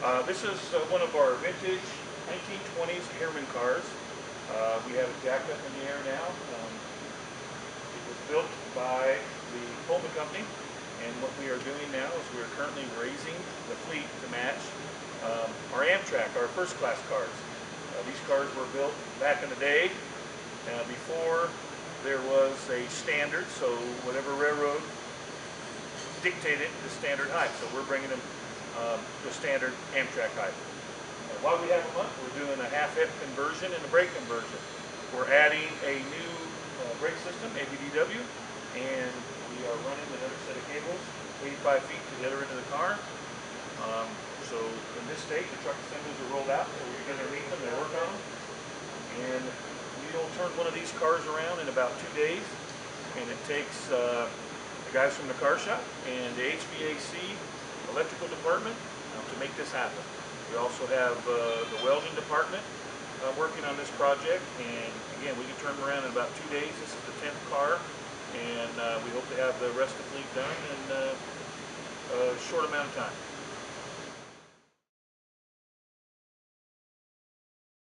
This is one of our vintage 1920s Harriman cars. We have it jacked up in the air now. It was built by the Pullman Company, and what we are doing now is we are currently raising the fleet to match our Amtrak, our first class cars. These cars were built back in the day before there was a standard, so whatever railroad dictated the standard height. So we're bringing them the standard Amtrak height. While we have them up, we're doing a half-hep conversion and a brake conversion. We're adding a new brake system, ABDW, and we are running another set of cables, 85 feet to the other end of the car. So in this state, the truck assemblies are rolled out, so we're going to meet them and work on them. And we'll turn one of these cars around in about 2 days, and it takes the guys from the car shop and the HVAC electrical department to make this happen. We also have the welding department working on this project, and again, we can turn them around in about 2 days. This is the 10th car, and we hope to have the rest of the fleet done in a short amount of time.